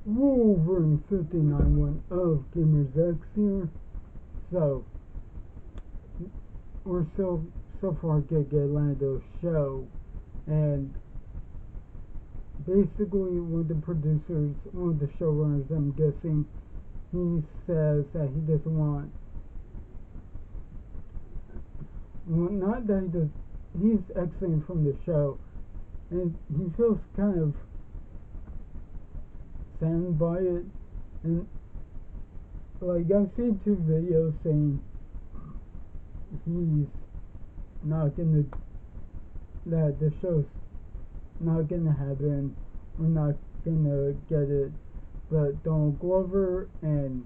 Wolverine 59 of Gamers X here. So, we're so far getting Lando's show, and basically one of the producers, one of the showrunners, I'm guessing, he says that he doesn't want, well, not that he does, he's exiting from the show, and he feels kind of saddened by it, and like I've seen 2 videos saying he's not gonna, that the show's not gonna happen, we're not gonna get it, but Donald Glover and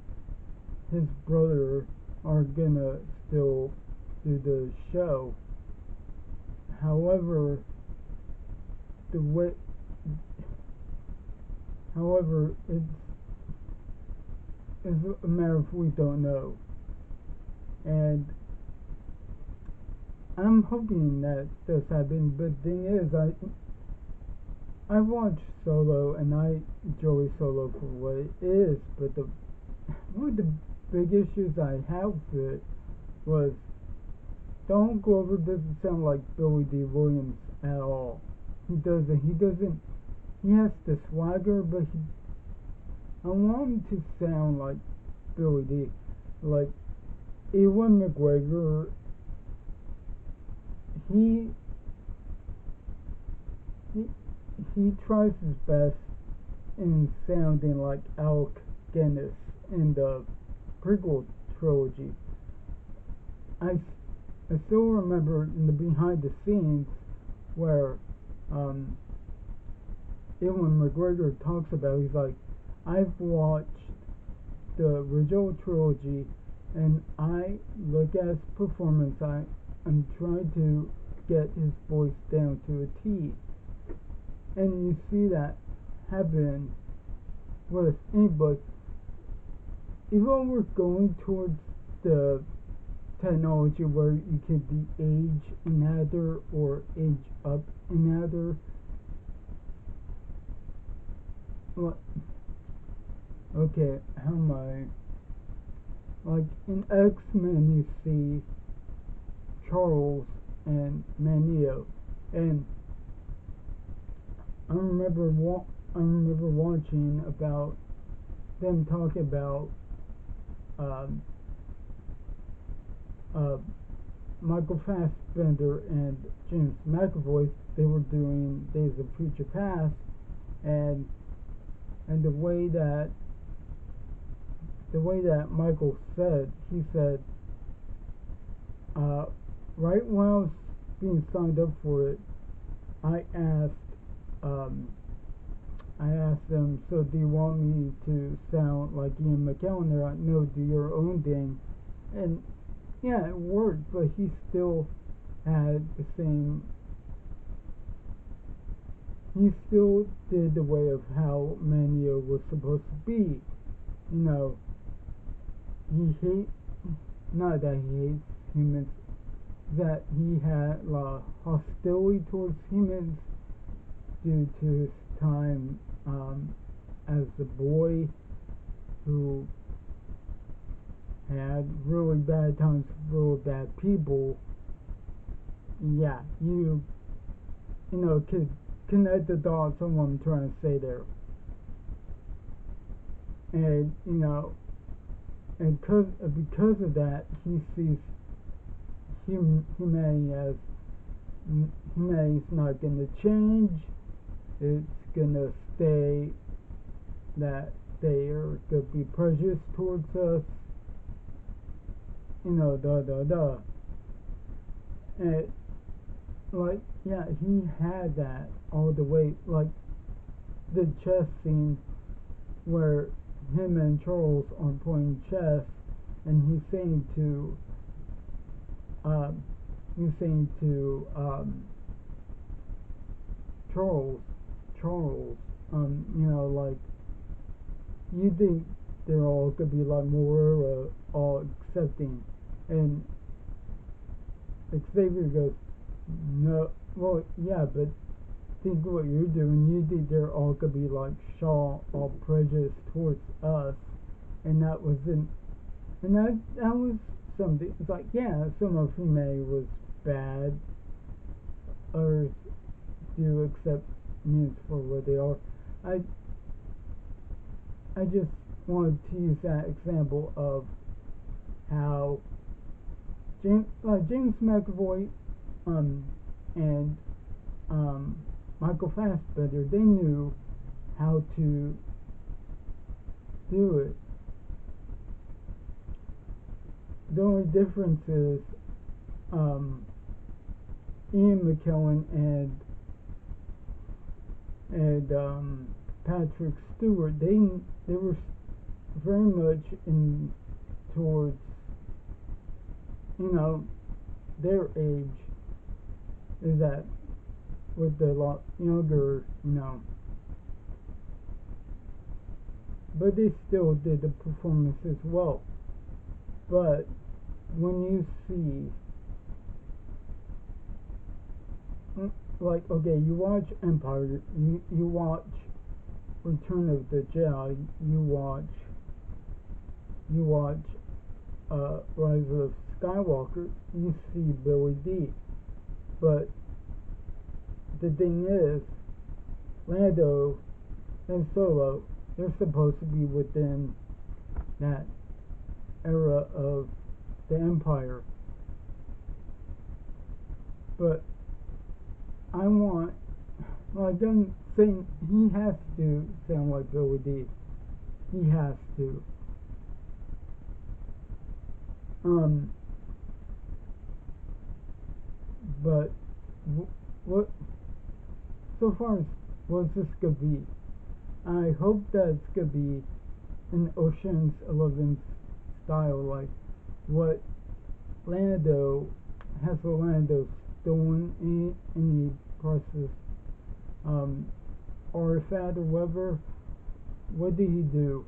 his brother are gonna still do the show. However, the way, however, it's a matter of we don't know, and I'm hoping that does happen. But the thing is, I watch Solo and I enjoy Solo for what it is. But one of the big issues I have with it was Donald Glover doesn't sound like Billy D. Williams at all. He doesn't. He doesn't. He has the swagger, but I want him to sound like Billy D. Like Ewan McGregor. He he he tries his best in sounding like Alec Guinness in the prequel trilogy. I, I still remember in the behind the scenes where um, Ewan McGregor talks about, he's like, I've watched the original trilogy and I look at his performance, I'm trying to get his voice down to a T. And you see that happen with anybody. Even we're going towards the technology where you can de-age another or age up another. Well, okay, how am I? Like in X-Men, you see Charles and Magneto, and I remember watching about them talking about um, uh, Michael Fassbender and James McAvoy. They were doing Days of Future Past, and the way that Michael said, he said, right when I was being signed up for it, I asked them, so do you want me to sound like Ian McKellen? They're like, no, do your own thing. And yeah, it worked, but he still had the same, he still did the way of how Mania was supposed to be. You know, not that he hates humans, that he had hostility towards humans due to his time as a boy who had really bad times with really bad people. Yeah, you know, could connect the dots on what I'm trying to say there. And, you know, and because of that, he sees humanity as humanity's not going to change. It's going to stay that they are going to be prejudiced towards us. You know, And, like, yeah, he had that all the way. Like, the chess scene where him and Charles are playing chess, and he's saying to Charles, you know, like, you think they're all gonna be like more all accepting, and Xavier goes, no, well, yeah, but think what you're doing. You think they're all gonna be like Shaw, all prejudiced towards us, and that wasn't, and that was something. It's like, yeah, some of humanity was bad, or do accept mutants for what they are. I just wanted to use that example of how James McAvoy and Michael Fassbender, they knew how to do it. The only difference is Ian McKellen and Patrick Stewart, they were very much in towards, you know, their age is that with the lot younger, you know, but they still did the performance as well. But when you see, like, okay, you watch Empire, you watch Return of the Jedi, you watch Rise of Skywalker, you see Billy D. But the thing is, Lando and Solo, they're supposed to be within that era of the Empire. But I want, like I'm saying, he has to sound like Billy D. He has to. But what so far as what's this gonna be? I hope that it's gonna be an Ocean's 11 style, like what Lando has. Lando stolen any precious artifact or whatever? What did he do?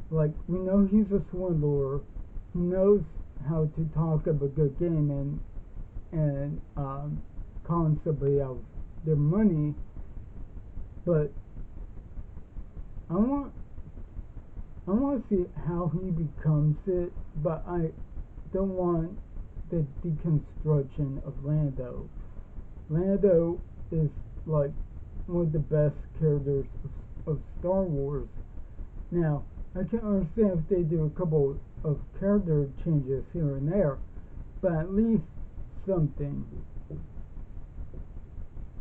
Like, we know he's a swindler. He knows how to talk up a good game and con somebody out their money. But I want to see how he becomes it, but I don't want the deconstruction of Lando. Lando is like one of the best characters of Star Wars. Now, I can understand if they do a couple of character changes here and there, but at least something.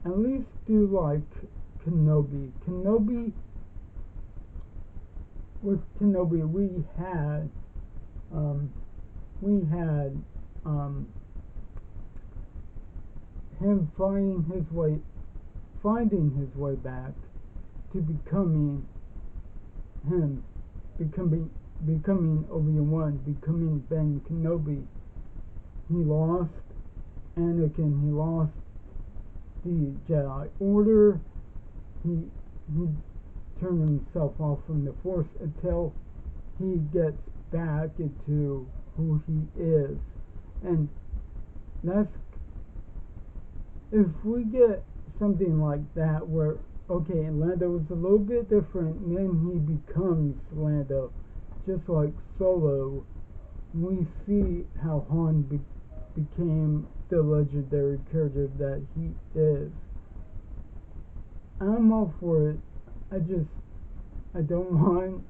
At least do like Kenobi. With Kenobi, we had him finding his way back to becoming him, becoming Obi-Wan, becoming Ben Kenobi. He lost Anakin, he lost the Jedi Order, he turned himself off from the Force until he gets back into who he is. And that's, if we get something like that where, okay, Lando is a little bit different and then he becomes Lando, just like Solo, we see how Han became the legendary character that he is. I'm all for it. I don't want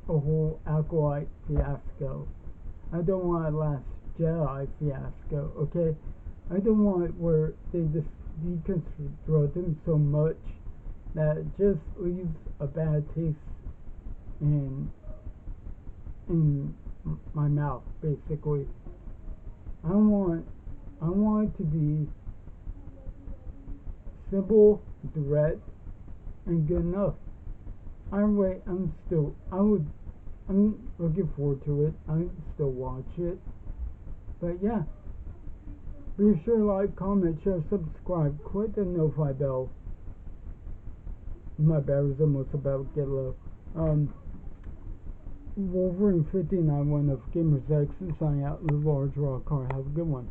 a whole Acolyte fiasco. I don't want a Last Jedi fiasco, okay? I don't want where they just deconstruct him so much that it just leaves a bad taste in my mouth, basically. I want it to be simple, direct, and good enough. I'm looking forward to it. I still watch it. But yeah, be sure to like, comment, share, subscribe, click the notify bell. My battery's almost about to get low. Wolverine 59 1 of Gamers X, signing out in the large raw car. Have a good one.